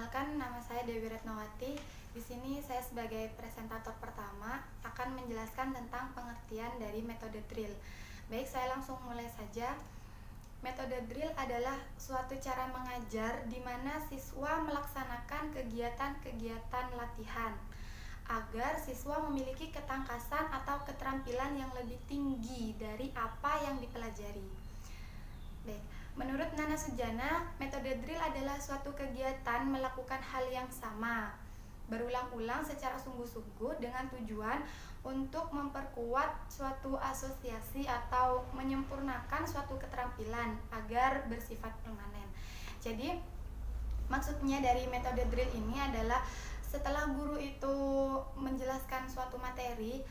Perkenalkan, nama saya Dewi Retnowati. Di sini saya sebagai presentator pertama akan menjelaskan tentang pengertian dari metode drill. Baik, saya langsung mulai saja. Metode drill adalah suatu cara mengajar di mana siswa melaksanakan kegiatan-kegiatan latihan agar siswa memiliki ketangkasan atau keterampilan yang lebih tinggi dari apa yang dipelajari. Baik, menurut Nana Sujana, metode drill adalah suatu kegiatan melakukan hal yang sama, berulang-ulang secara sungguh-sungguh dengan tujuan untuk memperkuat suatu asosiasi atau menyempurnakan suatu keterampilan agar bersifat permanen. Jadi, maksudnya dari metode drill ini adalah setelah guru itu menjelaskan suatu materi,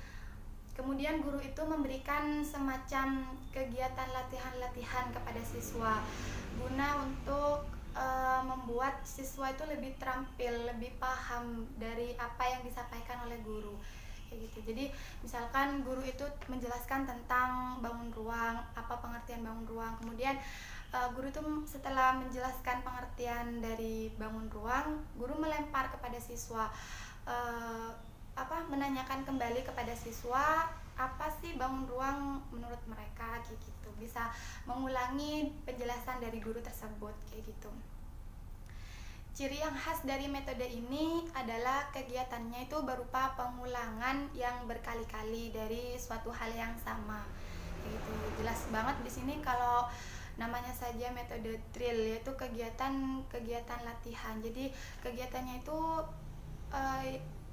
kemudian guru itu memberikan semacam kegiatan latihan-latihan kepada siswa guna untuk membuat siswa itu lebih terampil, lebih paham dari apa yang disampaikan oleh guru. Kayak gitu. Jadi misalkan guru itu menjelaskan tentang bangun ruang, apa pengertian bangun ruang. Kemudian guru itu setelah menjelaskan pengertian dari bangun ruang, guru melempar kepada siswa menanyakan kembali kepada siswa apa sih bangun ruang menurut mereka, kayak gitu. Bisa mengulangi penjelasan dari guru tersebut, kayak gitu. Ciri yang khas dari metode ini adalah kegiatannya itu berupa pengulangan yang berkali-kali dari suatu hal yang sama, kayak gitu. Jelas banget di sini kalau namanya saja metode drill, yaitu kegiatan latihan. Jadi kegiatannya itu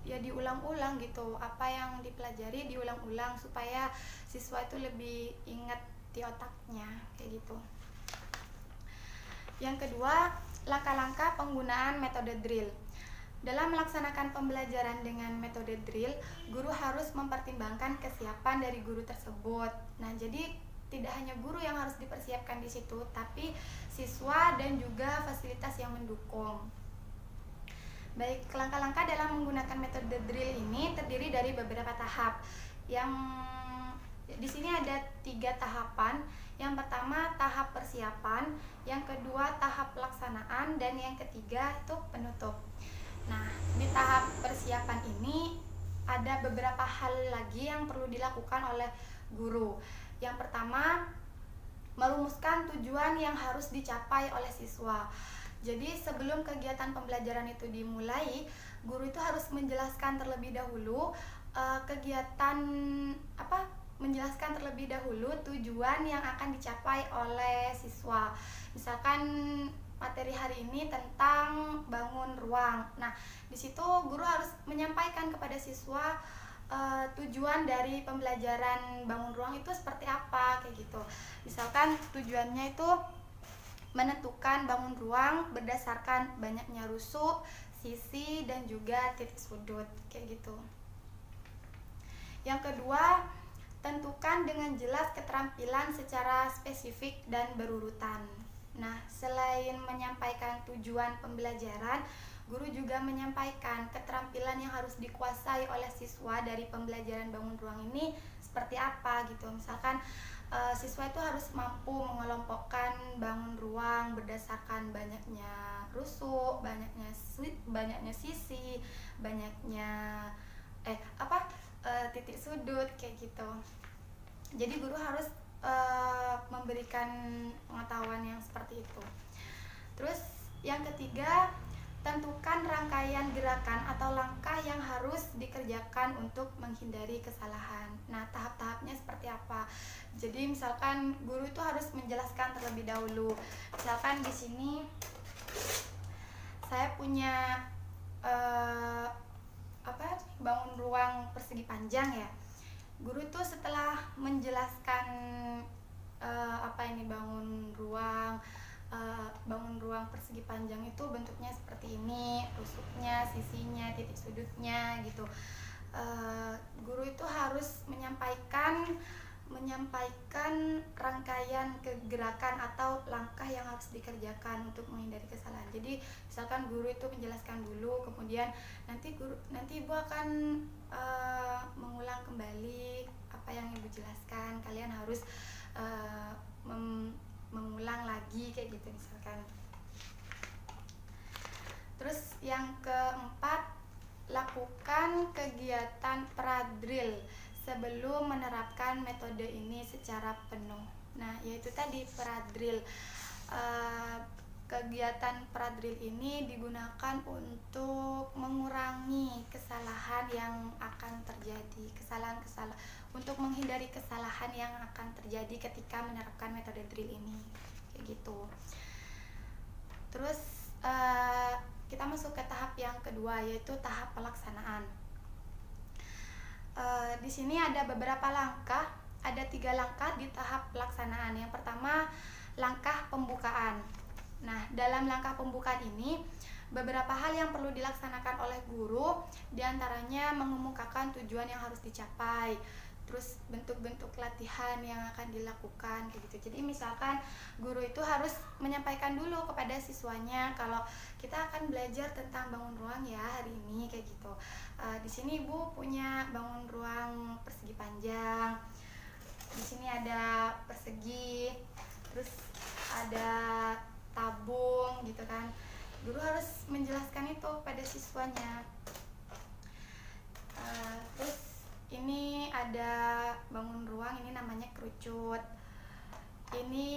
ya diulang-ulang gitu, apa yang dipelajari diulang-ulang supaya siswa itu lebih ingat di otaknya, kayak gitu. Yang kedua, langkah-langkah penggunaan metode drill. Dalam melaksanakan pembelajaran dengan metode drill, guru harus mempertimbangkan kesiapan dari guru tersebut. Nah, jadi tidak hanya guru yang harus dipersiapkan di situ, tapi siswa dan juga fasilitas yang mendukung. Baik, langkah-langkah dalam menggunakan metode drill ini terdiri dari beberapa tahap. Yang di sini ada 3 tahapan. Yang pertama tahap persiapan, yang kedua tahap pelaksanaan, dan yang ketiga itu penutup. Nah, di tahap persiapan ini ada beberapa hal lagi yang perlu dilakukan oleh guru. Yang pertama, merumuskan tujuan yang harus dicapai oleh siswa. Jadi sebelum kegiatan pembelajaran itu dimulai, guru itu harus menjelaskan terlebih dahulu menjelaskan terlebih dahulu tujuan yang akan dicapai oleh siswa. Misalkan materi hari ini tentang bangun ruang. Nah, di situ guru harus menyampaikan kepada siswa tujuan dari pembelajaran bangun ruang itu seperti apa, kayak gitu. Misalkan tujuannya itu menentukan bangun ruang berdasarkan banyaknya rusuk, sisi, dan juga titik sudut, kayak gitu. Yang kedua, tentukan dengan jelas keterampilan secara spesifik dan berurutan. Nah, selain menyampaikan tujuan pembelajaran, guru juga menyampaikan keterampilan yang harus dikuasai oleh siswa dari pembelajaran bangun ruang ini seperti apa gitu. Misalkan siswa itu harus mampu mengelompokkan bangun ruang berdasarkan banyaknya rusuk, banyaknya sisi, banyaknya titik sudut, kayak gitu. Jadi guru harus memberikan pengetahuan yang seperti itu. Terus yang ketiga, tentukan rangkaian gerakan atau langkah yang harus dikerjakan untuk menghindari kesalahan. Nah, tahap-tahapnya seperti apa? Jadi misalkan guru itu harus menjelaskan terlebih dahulu. Misalkan di sini saya punya bangun ruang persegi panjang ya. Guru itu setelah menjelaskan bangun ruang persegi panjang itu bentuknya seperti ini, rusuknya, sisinya, titik sudutnya gitu. Guru itu harus menyampaikan rangkaian kegerakan atau langkah yang harus dikerjakan untuk menghindari kesalahan. Jadi misalkan guru itu menjelaskan dulu, kemudian nanti ibu akan mengulang kembali apa yang ibu jelaskan. Kalian harus mengulang lagi, kayak gitu misalkan. Terus yang keempat, lakukan kegiatan pradril sebelum menerapkan metode ini secara penuh. Nah, yaitu tadi pradril. Kegiatan pradril ini digunakan untuk mengurangi kesalahan yang akan terjadi, untuk menghindari kesalahan yang akan terjadi ketika menerapkan metode drill ini, kayak gitu. Terus kita masuk ke tahap yang kedua, yaitu tahap pelaksanaan. Di sini ada beberapa langkah, ada 3 langkah di tahap pelaksanaan. Yang pertama, langkah pembukaan. Nah, dalam langkah pembukaan ini beberapa hal yang perlu dilaksanakan oleh guru, diantaranya mengemukakan tujuan yang harus dicapai, terus bentuk-bentuk latihan yang akan dilakukan, kayak gitu. Jadi misalkan guru itu harus menyampaikan dulu kepada siswanya kalau kita akan belajar tentang bangun ruang ya hari ini, kayak gitu. Di sini Ibu punya bangun ruang persegi panjang. Di sini ada persegi, terus ada tabung gitu kan. Guru harus menjelaskan itu pada siswanya. Terus ini ada bangun ruang, ini namanya kerucut. Ini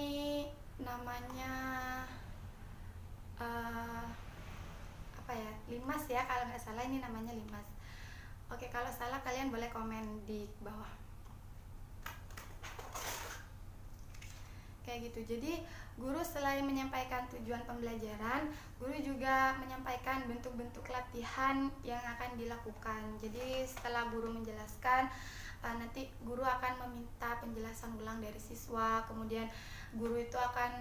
namanya limas ya, kalau nggak salah ini namanya limas. Oke, kalau salah kalian boleh komen di bawah. Kayak gitu. Jadi guru selain menyampaikan tujuan pembelajaran, guru juga menyampaikan bentuk-bentuk latihan yang akan dilakukan. Jadi setelah guru menjelaskan, nanti guru akan meminta penjelasan ulang dari siswa. Kemudian guru itu akan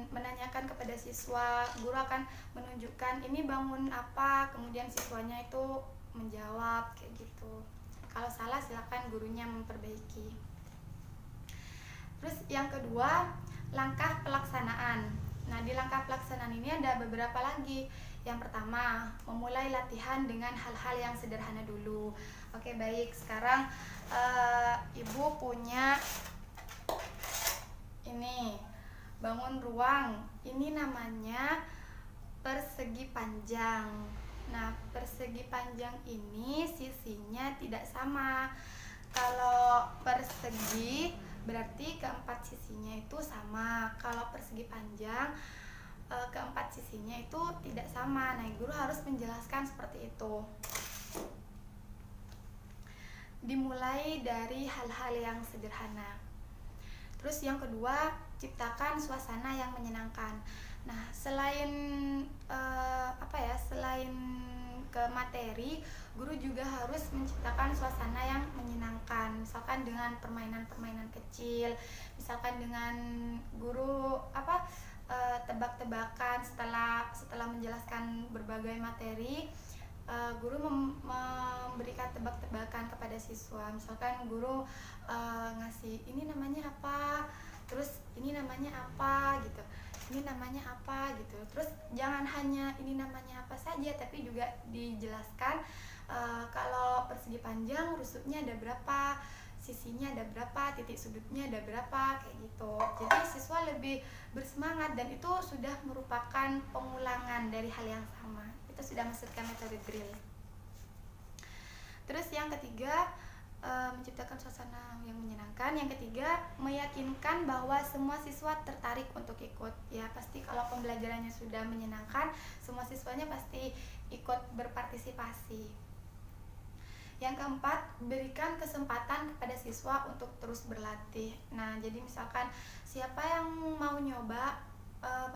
menanyakan kepada siswa, guru akan menunjukkan ini bangun apa, kemudian siswanya itu menjawab, kayak gitu. Kalau salah silakan gurunya memperbaiki. Terus yang kedua, langkah pelaksanaan. Nah, di langkah pelaksanaan ini ada beberapa lagi. Yang pertama, memulai latihan dengan hal-hal yang sederhana dulu. Oke, baik. Sekarang Ibu punya ini bangun ruang. Ini namanya persegi panjang. Nah, persegi panjang ini sisinya tidak sama. Kalau persegi berarti keempat sisinya itu sama. Kalau persegi panjang, keempat sisinya itu tidak sama. Nah, guru harus menjelaskan seperti itu. Dimulai dari hal-hal yang sederhana. Terus yang kedua, ciptakan suasana yang menyenangkan. Nah, selain selain ke materi, guru juga harus menciptakan suasana yang menyenangkan. Misalkan dengan permainan-permainan kecil, misalkan dengan guru tebak-tebakan setelah menjelaskan berbagai materi. Guru memberikan tebak-tebakan kepada siswa. Misalkan guru ngasih ini namanya apa, terus ini namanya apa gitu, ini namanya apa gitu. Terus jangan hanya ini namanya apa saja, tapi juga dijelaskan kalau persegi panjang rusuknya ada berapa, sisinya ada berapa, titik sudutnya ada berapa, kayak gitu. Jadi siswa lebih bersemangat dan itu sudah merupakan pengulangan dari hal yang sama. Itu sudah masuk ke metode drill. Terus yang ketiga, menciptakan suasana yang menyenangkan. Yang ketiga, meyakinkan bahwa semua siswa tertarik untuk ikut. Ya, pasti kalau pembelajarannya sudah menyenangkan, semua siswanya pasti ikut berpartisipasi. Yang keempat, berikan kesempatan kepada siswa untuk terus berlatih. Nah, jadi misalkan siapa yang mau nyoba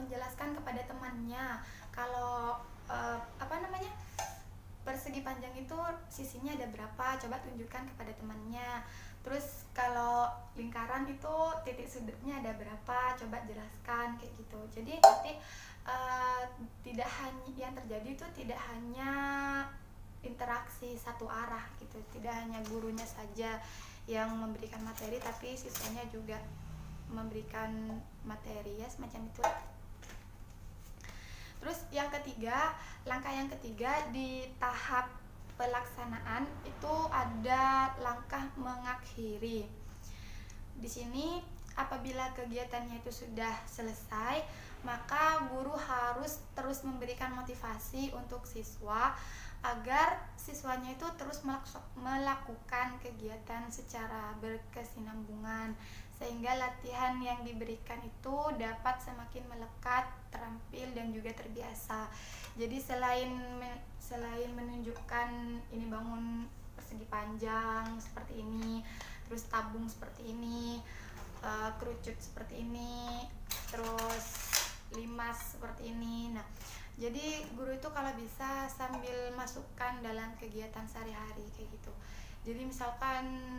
menjelaskan kepada temannya kalau persegi panjang itu sisinya ada berapa, coba tunjukkan kepada temannya. Terus kalau lingkaran itu titik sudutnya ada berapa, coba jelaskan, kayak gitu. Jadi nanti tidak hanya yang terjadi itu tidak hanya interaksi satu arah gitu, tidak hanya gurunya saja yang memberikan materi, tapi siswanya juga memberikan materi, ya semacam itu. Terus yang ketiga, langkah yang ketiga di tahap pelaksanaan itu ada langkah mengakhiri. Di sini apabila kegiatannya itu sudah selesai, maka guru harus terus memberikan motivasi untuk siswa agar siswanya itu terus melakukan kegiatan secara berkesinambungan, sehingga latihan yang diberikan itu dapat semakin melekat, terampil, dan juga terbiasa. Jadi selain menunjukkan ini bangun persegi panjang seperti ini, terus tabung seperti ini, kerucut seperti ini, terus limas seperti ini. Nah, jadi guru itu kalau bisa sambil masukkan dalam kegiatan sehari-hari kayak gitu. Jadi misalkan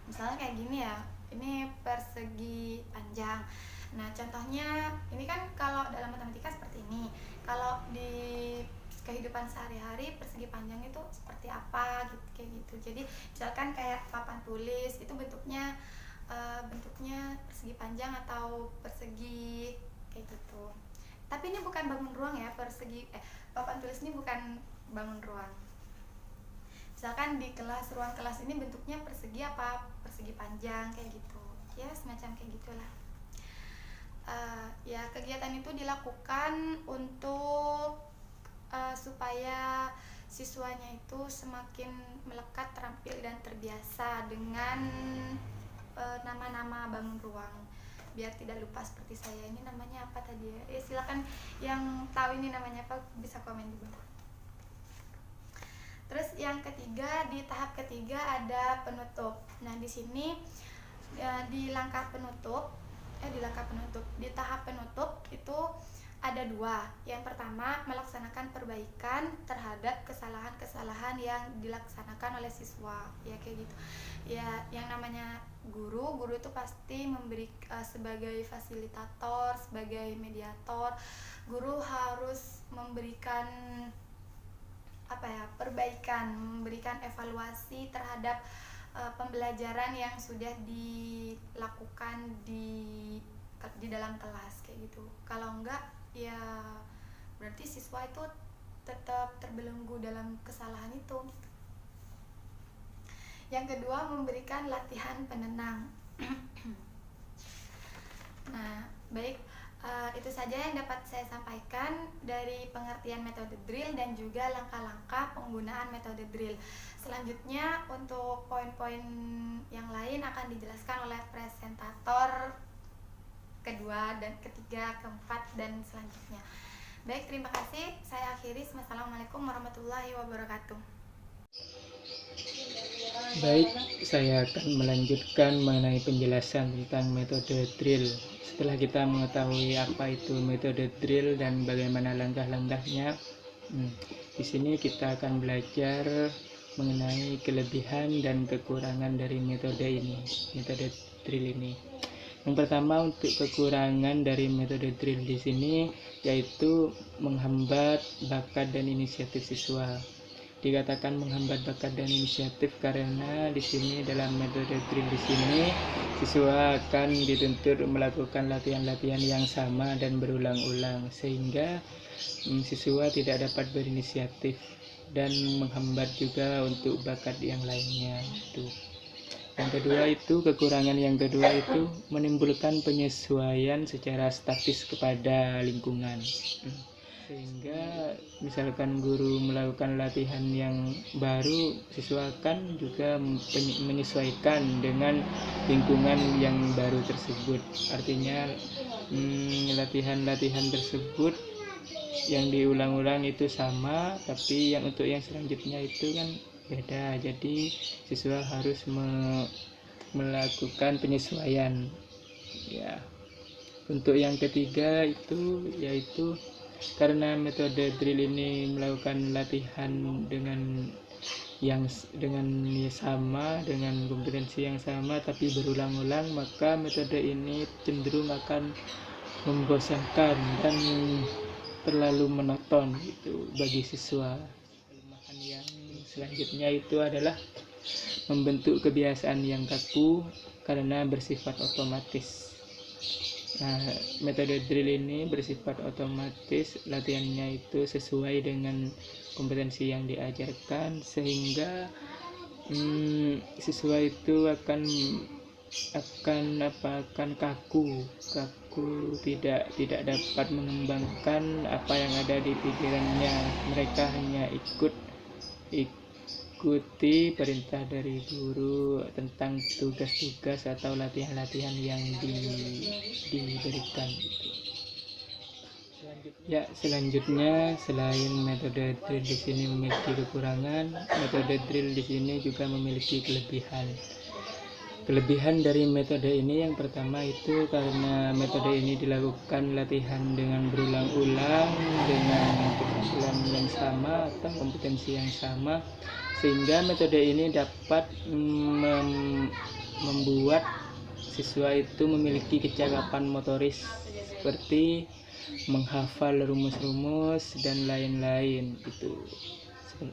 misalnya kayak gini ya, ini persegi panjang. Nah, contohnya ini kan kalau dalam matematika seperti ini. Kalau di kehidupan sehari-hari persegi panjang itu seperti apa gitu, kayak gitu. Jadi misalkan kayak papan tulis itu bentuknya persegi panjang atau persegi kayak gitu. Tapi ini bukan bangun ruang ya, papan tulis ini bukan bangun ruang. Misalkan di ruang kelas ini bentuknya persegi apa persegi panjang kayak gitu ya, semacam kayak gitulah. Ya, kegiatan itu dilakukan untuk supaya siswanya itu semakin melekat, terampil, dan terbiasa dengan nama-nama bangun ruang, biar tidak lupa seperti saya. Ini namanya apa tadi ya? Silakan yang tahu ini namanya apa bisa komen di bawah. Terus yang ketiga, di tahap ketiga ada penutup. Nah, di sini di tahap penutup itu ada dua. Yang pertama, melaksanakan perbaikan terhadap kesalahan-kesalahan yang dilaksanakan oleh siswa. Ya kayak gitu. Ya, yang namanya guru itu pasti sebagai fasilitator, sebagai mediator, guru harus memberikan perbaikan, memberikan evaluasi terhadap pembelajaran yang sudah dilakukan di dalam kelas kayak gitu. Kalau enggak ya berarti siswa itu tetap terbelenggu dalam kesalahan itu. Yang kedua, memberikan latihan penenang. Nah, baik, itu saja yang dapat saya sampaikan dari pengertian metode drill dan juga langkah-langkah penggunaan metode drill. Selanjutnya untuk poin-poin yang lain akan dijelaskan oleh presentator kedua dan ketiga, keempat, dan selanjutnya. Baik, terima kasih. Saya akhiri. Wassalamualaikum warahmatullahi wabarakatuh. Baik, saya akan melanjutkan mengenai penjelasan tentang metode drill. Setelah kita mengetahui apa itu metode drill dan bagaimana langkah-langkahnya, di sini kita akan belajar mengenai kelebihan dan kekurangan dari metode drill ini. Yang pertama, untuk kekurangan dari metode drill di sini yaitu menghambat bakat dan inisiatif siswa. Dikatakan menghambat bakat dan inisiatif karena di sini dalam metode drill di sini siswa akan dituntut melakukan latihan-latihan yang sama dan berulang-ulang, sehingga siswa tidak dapat berinisiatif dan menghambat juga untuk bakat yang lainnya. Kekurangan yang kedua itu menimbulkan penyesuaian secara statis kepada lingkungan. Sehingga misalkan guru melakukan latihan yang baru, siswa akan juga menyesuaikan dengan lingkungan yang baru tersebut. Artinya latihan-latihan tersebut yang diulang-ulang itu sama, tapi untuk yang selanjutnya itu kan beda. Jadi siswa harus melakukan penyesuaian. Ya. Untuk yang ketiga itu yaitu karena metode drill ini melakukan latihan dengan sama, dengan kompetensi yang sama tapi berulang-ulang, maka metode ini cenderung akan membosankan dan terlalu monoton bagi siswa. Kelemahan yang selanjutnya itu adalah membentuk kebiasaan yang kaku karena bersifat otomatis. Nah, metode drill ini bersifat otomatis, latihannya itu sesuai dengan kompetensi yang diajarkan, sehingga siswa itu akan akan kaku, tidak dapat mengembangkan apa yang ada di pikirannya. Mereka hanya ikuti perintah dari guru tentang tugas-tugas atau latihan-latihan yang diberikan. Ya, selanjutnya selain metode drill di sini memiliki kekurangan, metode drill di sini juga memiliki kelebihan. Kelebihan dari metode ini yang pertama itu karena metode ini dilakukan latihan dengan berulang-ulang dengan keterampilan yang sama atau kompetensi yang sama, sehingga metode ini dapat membuat siswa itu memiliki kecakapan motoris seperti menghafal rumus-rumus dan lain-lain, itu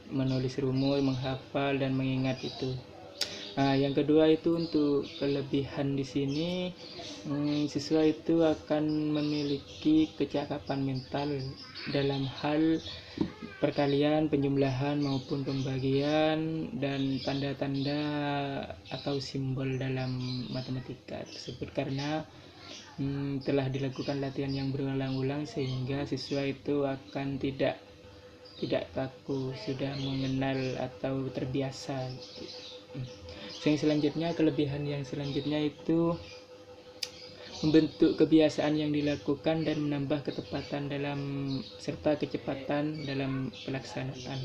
menulis rumus, menghafal dan mengingat itu. Nah, yang kedua itu untuk kelebihan di sini, siswa itu akan memiliki kecakapan mental dalam hal perkalian, penjumlahan maupun pembagian dan tanda-tanda atau simbol dalam matematika tersebut, karena telah dilakukan latihan yang berulang-ulang sehingga siswa itu akan tidak kaku, sudah mengenal atau terbiasa. Kelebihan yang selanjutnya itu membentuk kebiasaan yang dilakukan dan menambah ketepatan serta kecepatan dalam pelaksanaan.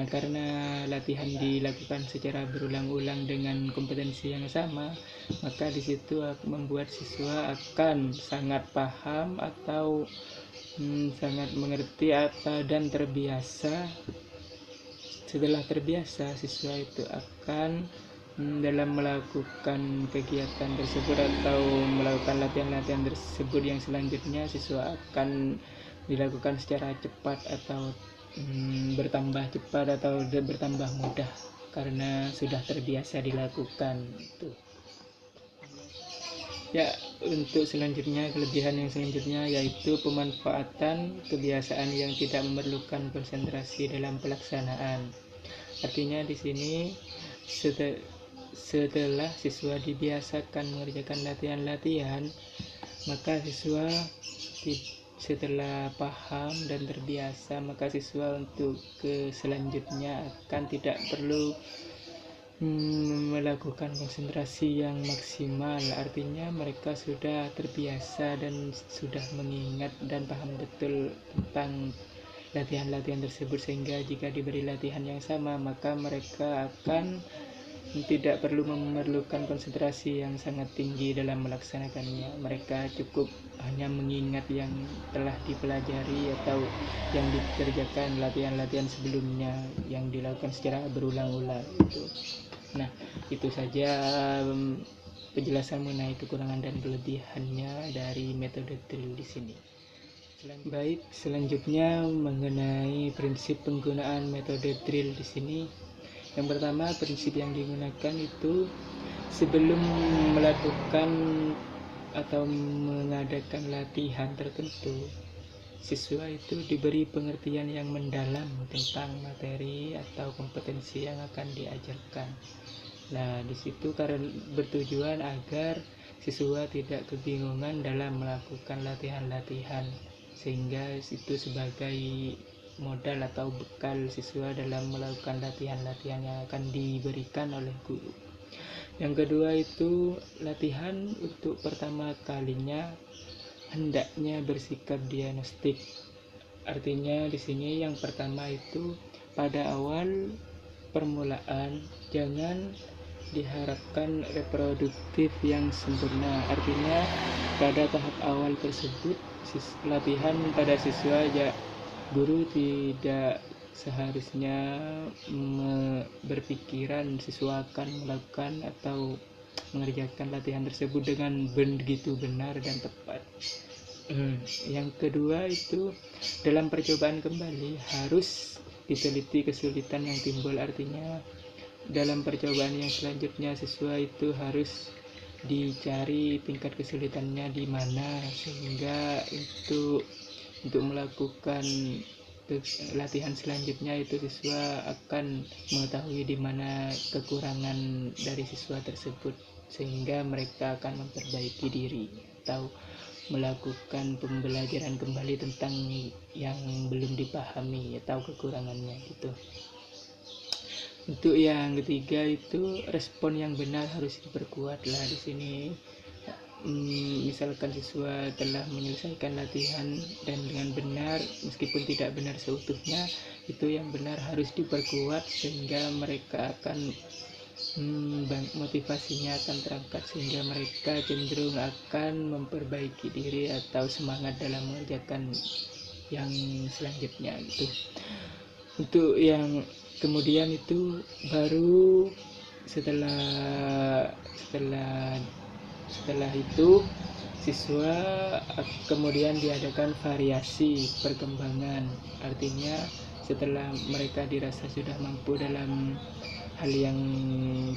Karena latihan dilakukan secara berulang-ulang dengan kompetensi yang sama, maka di situ membuat siswa akan sangat paham atau sangat mengerti dan terbiasa. Setelah terbiasa, siswa itu akan dalam melakukan kegiatan tersebut atau melakukan latihan-latihan tersebut yang selanjutnya, siswa akan dilakukan secara cepat atau bertambah cepat atau bertambah mudah karena sudah terbiasa dilakukan. Ya, untuk selanjutnya, kelebihan yang selanjutnya yaitu pemanfaatan kebiasaan yang tidak memerlukan konsentrasi dalam pelaksanaan. Artinya di sini setelah siswa dibiasakan mengerjakan latihan-latihan, maka siswa setelah paham dan terbiasa, maka siswa untuk selanjutnya akan tidak perlu melakukan konsentrasi yang maksimal. Artinya mereka sudah terbiasa dan sudah mengingat dan paham betul tentang latihan-latihan tersebut, sehingga jika diberi latihan yang sama, maka mereka akan tidak perlu memerlukan konsentrasi yang sangat tinggi dalam melaksanakannya. Mereka cukup hanya mengingat yang telah dipelajari atau yang dikerjakan latihan-latihan sebelumnya yang dilakukan secara berulang-ulang. Nah, itu saja penjelasan mengenai kekurangan dan kelebihannya dari metode drill di sini. Baik, selanjutnya mengenai prinsip penggunaan metode drill di sini. Yang pertama, prinsip yang digunakan itu sebelum melakukan atau mengadakan latihan tertentu, siswa itu diberi pengertian yang mendalam tentang materi atau kompetensi yang akan diajarkan. Nah, di situ karena bertujuan agar siswa tidak kebingungan dalam melakukan latihan-latihan, sehingga itu sebagai modal atau bekal siswa dalam melakukan latihan-latihan yang akan diberikan oleh guru. Yang kedua itu latihan untuk pertama kalinya hendaknya bersikap diagnostik. Artinya di sini yang pertama itu pada awal permulaan jangan diharapkan reproduktif yang sempurna. Artinya pada tahap awal tersebut latihan pada siswa guru tidak seharusnya berpikiran siswa akan melakukan atau mengerjakan latihan tersebut dengan begitu benar dan tepat. Yang kedua itu dalam percobaan kembali harus diteliti kesulitan yang timbul. Artinya dalam percobaan yang selanjutnya siswa itu harus dicari tingkat kesulitannya di mana, sehingga itu untuk melakukan latihan selanjutnya itu siswa akan mengetahui di mana kekurangan dari siswa tersebut, sehingga mereka akan memperbaiki diri atau melakukan pembelajaran kembali tentang yang belum dipahami atau kekurangannya gitu. Untuk yang ketiga itu respon yang benar harus diperkuat lah di sini. Misalkan siswa telah menyelesaikan latihan dan dengan benar, meskipun tidak benar seutuhnya, itu yang benar harus diperkuat sehingga mereka akan motivasinya akan terangkat, sehingga mereka cenderung akan memperbaiki diri atau semangat dalam mengerjakan yang selanjutnya gitu. Untuk yang kemudian itu baru setelah itu siswa kemudian diadakan variasi perkembangan, artinya setelah mereka dirasa sudah mampu dalam hal yang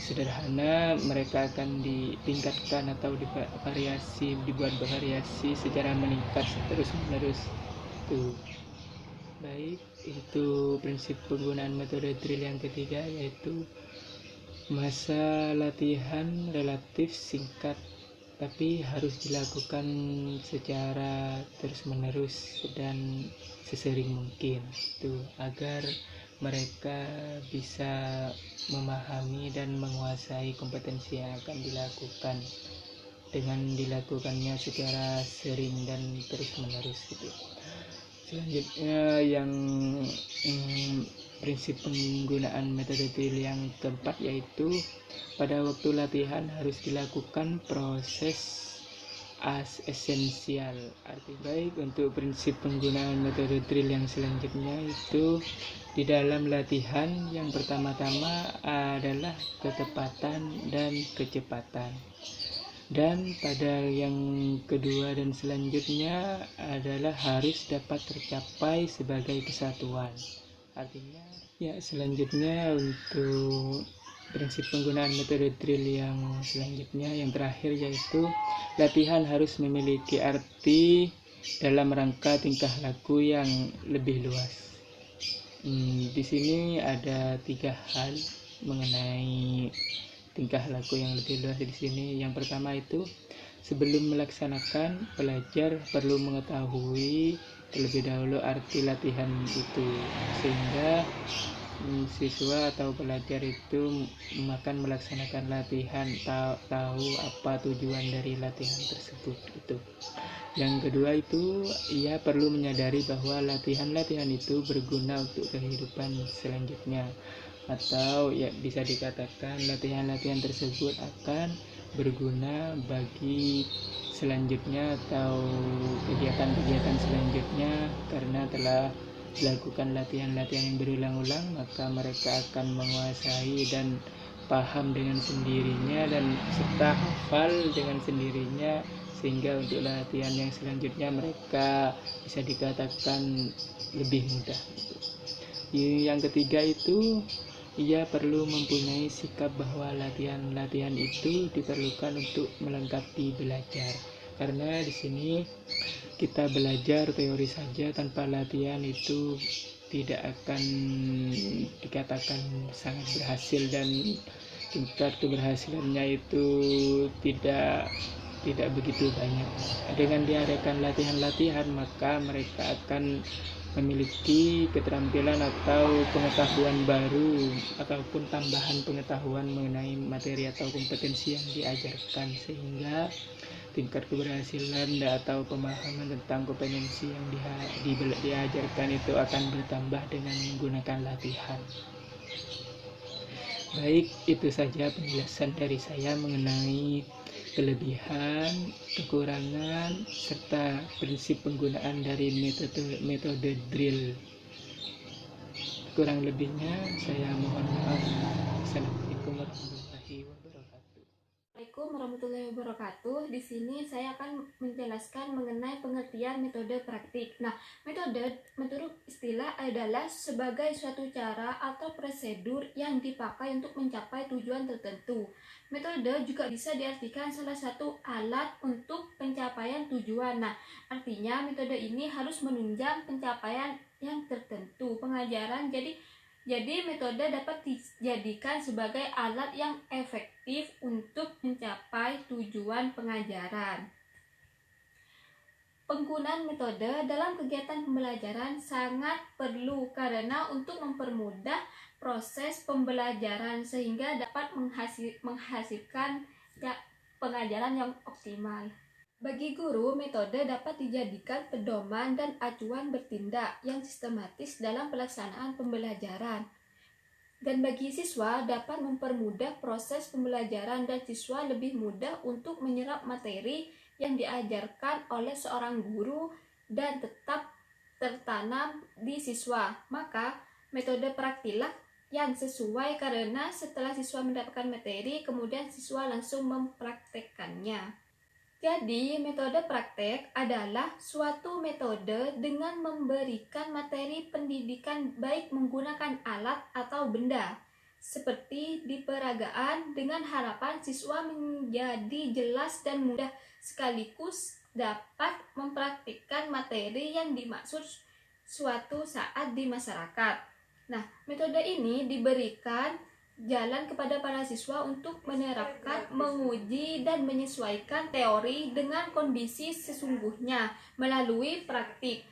sederhana, mereka akan ditingkatkan atau dibuat variasi secara meningkat terus menerus. Tuh. Baik, itu prinsip penggunaan metode drill yang ketiga, yaitu masa latihan relatif singkat tapi harus dilakukan secara terus-menerus dan sesering mungkin tuh, agar mereka bisa memahami dan menguasai kompetensi yang akan dilakukan dengan dilakukannya secara sering dan terus-menerus gitu. Selanjutnya yang prinsip penggunaan metode drill yang keempat, yaitu pada waktu latihan harus dilakukan proses esensial. Arti baik, untuk prinsip penggunaan metode drill yang selanjutnya itu di dalam latihan yang pertama-tama adalah ketepatan dan kecepatan. Dan pada yang kedua dan selanjutnya adalah harus dapat tercapai sebagai kesatuan. Artinya ya, selanjutnya untuk prinsip penggunaan metode drill yang selanjutnya yang terakhir, yaitu latihan harus memiliki arti dalam rangka tingkah laku yang lebih luas. Di sini ada 3 hal mengenai tingkah laku yang lebih luas di sini. Yang pertama itu, sebelum melaksanakan, pelajar perlu mengetahui terlebih dahulu arti latihan itu, sehingga siswa atau pelajar itu akan melaksanakan latihan tahu apa tujuan dari latihan tersebut itu. Yang kedua itu, ia perlu menyadari bahwa latihan-latihan itu berguna untuk kehidupan selanjutnya, atau ya bisa dikatakan latihan-latihan tersebut akan berguna bagi selanjutnya atau kegiatan-kegiatan selanjutnya, karena telah dilakukan latihan-latihan yang berulang-ulang, maka mereka akan menguasai dan paham dengan sendirinya dan serta hafal dengan sendirinya, sehingga untuk latihan yang selanjutnya mereka bisa dikatakan lebih mudah. Yang ketiga itu, ia perlu mempunyai sikap bahwa latihan-latihan itu diperlukan untuk melengkapi belajar. Karena di sini kita belajar teori saja tanpa latihan itu tidak akan dikatakan sangat berhasil, dan tingkat keberhasilannya itu tidak begitu banyak. Dengan diadakan latihan-latihan, maka mereka akan memiliki keterampilan atau pengetahuan baru ataupun tambahan pengetahuan mengenai materi atau kompetensi yang diajarkan, sehingga tingkat keberhasilan atau pemahaman tentang kompetensi yang diajarkan itu akan bertambah dengan menggunakan latihan. Baik, itu saja penjelasan dari saya mengenai kelebihan, kekurangan, serta prinsip penggunaan dari metode drill. Kurang lebihnya saya mohon maaf. Assalamualaikum warahmatullahi wabarakatuh. Assalamualaikum warahmatullahi wabarakatuh. Di sini saya akan menjelaskan mengenai pengertian metode praktik. Nah, metode menurut istilah adalah sebagai suatu cara atau prosedur yang dipakai untuk mencapai tujuan tertentu. Metode juga bisa diartikan salah satu alat untuk pencapaian tujuan. Nah, artinya metode ini harus menunjang pencapaian yang tertentu pengajaran. Jadi metode dapat dijadikan sebagai alat yang efektif untuk mencapai tujuan pengajaran. Penggunaan metode dalam kegiatan pembelajaran sangat perlu karena untuk mempermudah proses pembelajaran sehingga dapat menghasilkan pengajaran yang optimal. Bagi guru, metode dapat dijadikan pedoman dan acuan bertindak yang sistematis dalam pelaksanaan pembelajaran. Dan bagi siswa dapat mempermudah proses pembelajaran dan siswa lebih mudah untuk menyerap materi yang diajarkan oleh seorang guru dan tetap tertanam di siswa. Maka metode praktiklah yang sesuai karena setelah siswa mendapatkan materi, kemudian siswa langsung mempraktekkannya. Jadi, metode praktek adalah suatu metode dengan memberikan materi pendidikan baik menggunakan alat atau benda, seperti di peragaan dengan harapan siswa menjadi jelas dan mudah sekaligus dapat mempraktikkan materi yang dimaksud suatu saat di masyarakat. Nah, metode ini diberikan jalan kepada para siswa untuk menerapkan, menguji, dan menyesuaikan teori dengan kondisi sesungguhnya melalui praktik.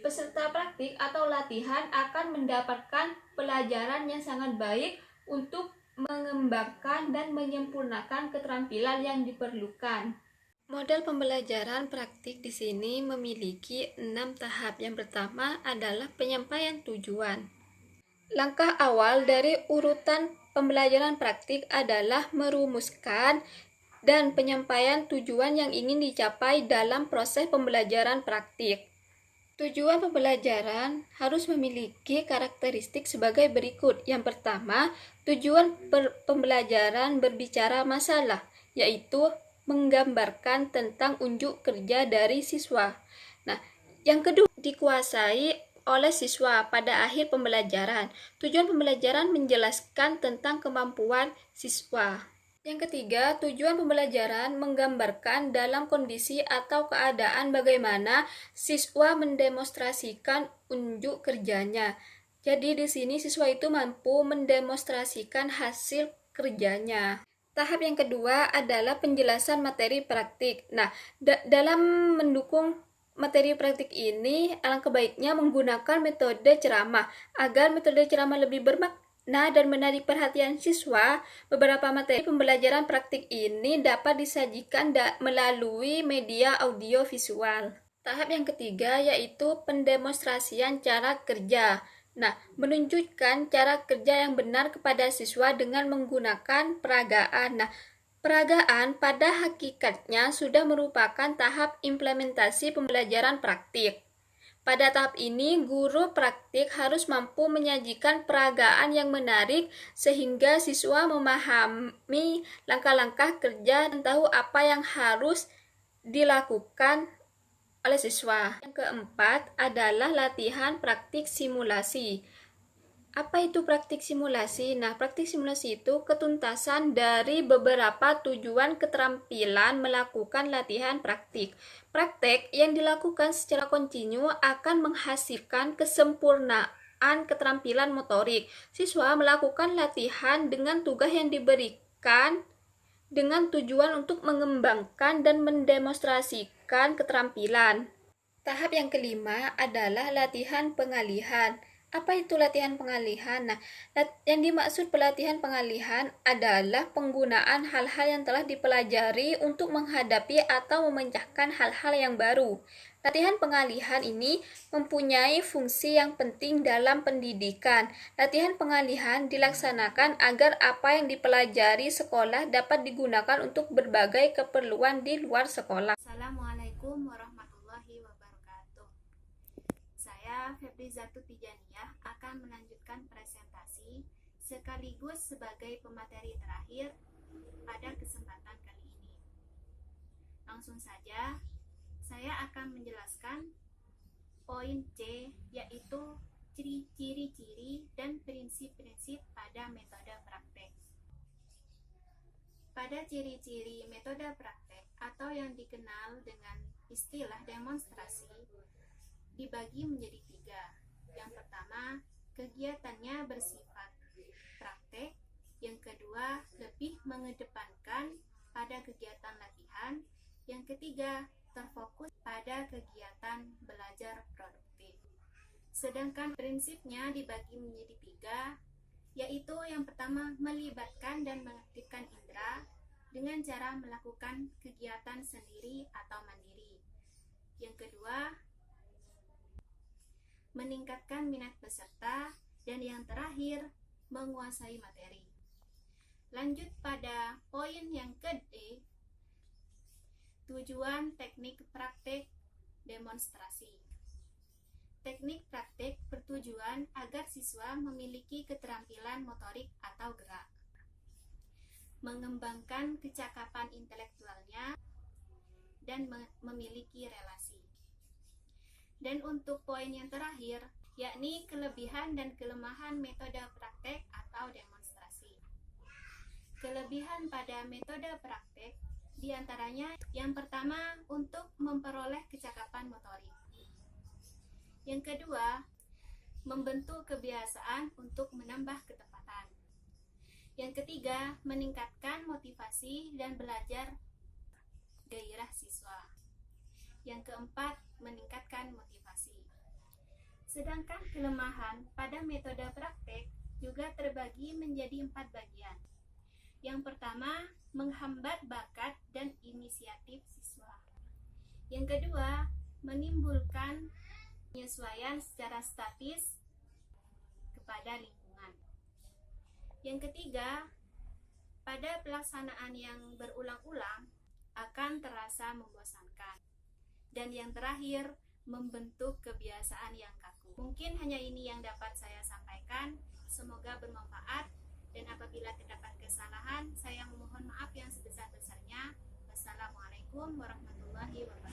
Peserta praktik atau latihan akan mendapatkan pelajaran yang sangat baik untuk mengembangkan dan menyempurnakan keterampilan yang diperlukan. Model pembelajaran praktik di sini memiliki 6 tahap. Yang pertama adalah penyampaian tujuan. Langkah awal dari urutan pembelajaran praktik adalah merumuskan dan penyampaian tujuan yang ingin dicapai dalam proses pembelajaran praktik. Tujuan pembelajaran harus memiliki karakteristik sebagai berikut. Yang pertama, tujuan pembelajaran berbicara masalah, yaitu menggambarkan tentang unjuk kerja dari siswa. Nah, yang kedua, dikuasai oleh siswa pada akhir pembelajaran. Tujuan pembelajaran menjelaskan tentang kemampuan siswa. Yang ketiga, tujuan pembelajaran menggambarkan dalam kondisi atau keadaan bagaimana siswa mendemonstrasikan unjuk kerjanya. Jadi di sini siswa itu mampu mendemonstrasikan hasil kerjanya. Tahap yang kedua adalah penjelasan materi praktik. Nah, dalam mendukung materi praktik ini, alangkah baiknya menggunakan metode ceramah. Agar metode ceramah lebih bermakna dan menarik perhatian siswa, beberapa materi pembelajaran praktik ini dapat disajikan melalui media audio visual. Tahap yang ketiga yaitu pendemonstrasian cara kerja. Nah, menunjukkan cara kerja yang benar kepada siswa dengan menggunakan peragaan. Nah, peragaan pada hakikatnya sudah merupakan tahap implementasi pembelajaran praktik. Pada tahap ini, guru praktik harus mampu menyajikan peragaan yang menarik sehingga siswa memahami langkah-langkah kerja dan tahu apa yang harus dilakukan oleh siswa. Yang keempat adalah latihan praktik simulasi. Apa itu praktik simulasi? Nah, praktik simulasi itu ketuntasan dari beberapa tujuan keterampilan melakukan latihan praktik. Praktek yang dilakukan secara kontinu akan menghasilkan kesempurnaan keterampilan motorik. Siswa melakukan latihan dengan tugas yang diberikan dengan tujuan untuk mengembangkan dan mendemonstrasikan keterampilan. Tahap yang kelima adalah latihan pengalihan. Apa itu latihan pengalihan? Nah, yang dimaksud pelatihan pengalihan adalah penggunaan hal-hal yang telah dipelajari untuk menghadapi atau memecahkan hal-hal yang baru. Latihan pengalihan ini mempunyai fungsi yang penting dalam pendidikan. Latihan pengalihan dilaksanakan agar apa yang dipelajari sekolah dapat digunakan untuk berbagai keperluan di luar sekolah. Assalamualaikum warahmatullahi wabarakatuh. Saya Febri Zatu Tijaniyah akan melanjutkan presentasi sekaligus sebagai pemateri terakhir pada kesempatan kali ini. Langsung saja, saya akan menjelaskan poin C, yaitu ciri-ciri dan prinsip-prinsip pada metode praktek. Pada ciri-ciri metode praktek atau yang dikenal dengan istilah demonstrasi dibagi menjadi 3. Yang pertama, kegiatannya bersifat praktek. Yang kedua, lebih mengedepankan pada kegiatan latihan. Yang ketiga, terfokus pada kegiatan belajar produktif. Sedangkan prinsipnya dibagi menjadi 3, yaitu yang pertama, melibatkan dan mengaktifkan indera dengan cara melakukan kegiatan sendiri atau mandiri. Yang kedua, meningkatkan minat peserta. Dan yang terakhir, menguasai materi. Lanjut pada poin yang ke-D, tujuan teknik praktik demonstrasi. Teknik praktik bertujuan agar siswa memiliki keterampilan motorik atau gerak, mengembangkan kecakapan intelektualnya, dan memiliki relasi. Dan untuk poin yang terakhir, yakni kelebihan dan kelemahan metode praktek atau demonstrasi. Kelebihan pada metode praktek diantaranya yang pertama, untuk memperoleh kecakapan motorik. Yang kedua, membentuk kebiasaan untuk menambah ketepatan. Yang ketiga, meningkatkan motivasi dan belajar gairah siswa. Yang keempat, meningkatkan motivasi. Sedangkan kelemahan pada metode praktek juga terbagi menjadi 4 bagian. Yang pertama, menghambat bakat dan inisiatif siswa. Yang kedua, menimbulkan penyesuaian secara statis kepada lingkungan. Yang ketiga, pada pelaksanaan yang berulang-ulang akan terasa membosankan. Dan yang terakhir, membentuk kebiasaan yang kaku. Mungkin hanya ini yang dapat saya sampaikan. Semoga bermanfaat. Dan apabila terdapat kesalahan, saya memohon maaf yang sebesar-besarnya. Wassalamualaikum warahmatullahi wabarakatuh.